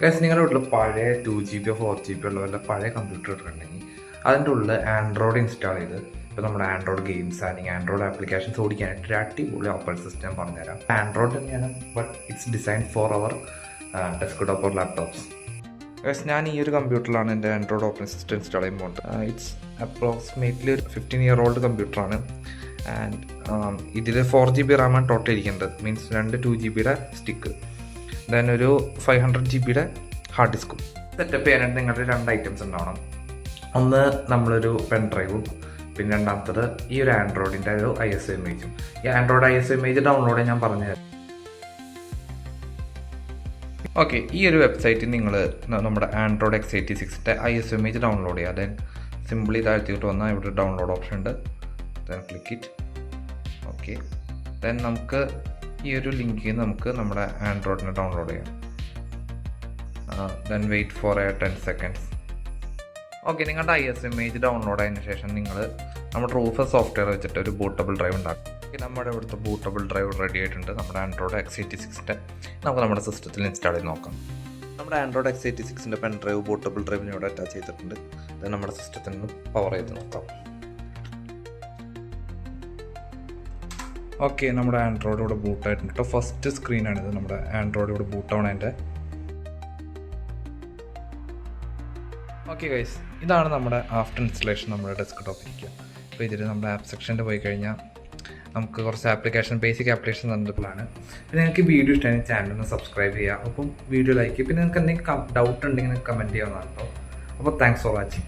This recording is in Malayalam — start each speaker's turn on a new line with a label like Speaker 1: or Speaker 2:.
Speaker 1: ഗൈസ് നിങ്ങളുടെ വീട്ടിൽ പഴയ 2 GB 4 GB ഉള്ള വല്ല പഴയ കമ്പ്യൂട്ടർ ഇട്ടിട്ടുണ്ടെങ്കിൽ അതിൻ്റെ ഉള്ളിൽ ആൻഡ്രോയിഡ് ഇൻസ്റ്റാൾ ചെയ്ത് ഇപ്പോൾ നമ്മുടെ ആൻഡ്രോയിഡ് ഗെയിംസ് അല്ലെങ്കിൽ ആൻഡ്രോയിഡ് ആപ്ലിക്കേഷൻസ് ഓടിക്കാനായിട്ട് ഒരു അടിപൊളി ഓപ്പറേറ്റിംഗ് സിസ്റ്റം പറഞ്ഞുതരാം. ആൻഡ്രോയിഡ് തന്നെയാണ്, but it's design for our desktop or laptops. Guys ഞാൻ ഈ ഒരു കമ്പ്യൂട്ടറിലാണ് എൻ്റെ ആൻഡ്രോയിഡ് ഓപ്പറേറ്റിംഗ് സിസ്റ്റം ഇൻസ്റ്റാൾ ചെയ്യാൻ പോകുന്നത്. ഇറ്റ്സ് അപ്രോക്സിമേറ്റ്ലി ഒരു 15-year-old കമ്പ്യൂട്ടറാണ്. ആൻഡ് ഇതിൽ 4 GB റാമാണ് ടോട്ടൽ ഇരിക്കേണ്ടത്. മീൻസ് 2 2 GB സ്റ്റിക്ക്, ദെൻ ഒരു 500 GB ഹാർഡ് ഡിസ്കും. സെറ്റപ്പ് ചെയ്യാനായിട്ട് നിങ്ങളുടെ 2 ഐറ്റംസ് ഉണ്ടാവണം. ഒന്ന് നമ്മളൊരു പെൻ ഡ്രൈവും, പിന്നെ രണ്ടാമത്തത് ഈ ഒരു ആൻഡ്രോയിഡിൻ്റെ ഒരു ISO ഇമേജും. ഈ ആൻഡ്രോയിഡ് ISO ഇമേജ് ഡൗൺലോഡ് ചെയ്യാൻ ഞാൻ പറഞ്ഞുതരാം. ഓക്കെ, ഈ ഒരു വെബ്സൈറ്റിൽ നിങ്ങൾ നമ്മുടെ ആൻഡ്രോയിഡ് x86ൻ്റെ ISO ഇമേജ് ഡൗൺലോഡ് ചെയ്യുക. ദെൻ സിമ്പിളി താഴ്ത്തിയിട്ട് വന്നാൽ ഇവിടെ ഡൗൺലോഡ് ഓപ്ഷൻ ഉണ്ട്. Then click it. Okay, then നമുക്ക് ഈ ഒരു ലിങ്കിൽ നിന്ന് നമുക്ക് നമ്മുടെ ആൻഡ്രോയിഡിനെ ഡൗൺലോഡ് ചെയ്യാം. Then wait for 10 seconds. Okay, നിങ്ങളുടെ ISO ഇമേജ് ഡൗൺലോഡ് ആയതിനു ശേഷം നിങ്ങൾ നമ്മുടെ റൂഫർ സോഫ്റ്റ്വെയർ വെച്ചിട്ട് ഒരു ബൂട്ടബിൾ ഡ്രൈവ് ഉണ്ടാക്കും. നമ്മുടെ ഇവിടുത്തെ ബൂട്ടബിൾ ഡ്രൈവ് റെഡി ആയിട്ടുണ്ട്. നമ്മുടെ ആൻഡ്രോയിഡ് x86ൻ്റെ നമുക്ക് നമ്മുടെ സിസ്റ്റത്തിൽ ഇൻസ്റ്റാൾ ചെയ്ത് നോക്കാം. നമ്മുടെ ആൻഡ്രോയിഡ് x86ൻ്റെ പെൻ ഡ്രൈവ് ബൂട്ടബിൾ ഡ്രൈവിന് ഇവിടെ അറ്റാച്ച് ചെയ്തിട്ടുണ്ട്. അത് നമ്മുടെ സിസ്റ്റത്തിൽ നിന്ന് പവർ ചെയ്ത് നോക്കാം. ഓക്കെ, നമ്മുടെ ആൻഡ്രോയിഡ് ഇവിടെ ബൂട്ട് ആയിട്ടുണ്ട്. ഫസ്റ്റ് സ്ക്രീനാണിത്. നമ്മുടെ ആൻഡ്രോയിഡ് ഇവിടെ ബൂട്ട് ആവണതിൻ്റെ. ഓക്കെ ഗൈസ്, ഇതാണ് നമ്മുടെ ആഫ്റ്റർ ഇൻസ്റ്റലേഷൻ നമ്മുടെ ഡെസ്ക്ടോപ്പ് ഇരിക്കുക. അപ്പോൾ ഇതിൽ നമ്മുടെ ആപ്പ് സെക്ഷനിൽ പോയി കഴിഞ്ഞാൽ നമുക്ക് കുറച്ച് ബേസിക് ആപ്ലിക്കേഷൻ തന്നിട്ടുള്ളതാണ്. പിന്നെ നിങ്ങൾക്ക് വീഡിയോ ഇഷ്ടമാണെങ്കിൽ ചാനലൊന്ന് സബ്സ്ക്രൈബ് ചെയ്യുക. അപ്പം വീഡിയോ ലൈക്ക് ചെയ്യുക. പിന്നെ നിങ്ങൾക്ക് എന്തെങ്കിലും ഡൗട്ട് ഉണ്ടെങ്കിൽ കമൻറ്റ് ചെയ്യാവുന്നതാണ് കേട്ടോ. അപ്പോൾ താങ്ക്സ് ഫോർ വാച്ചിങ്.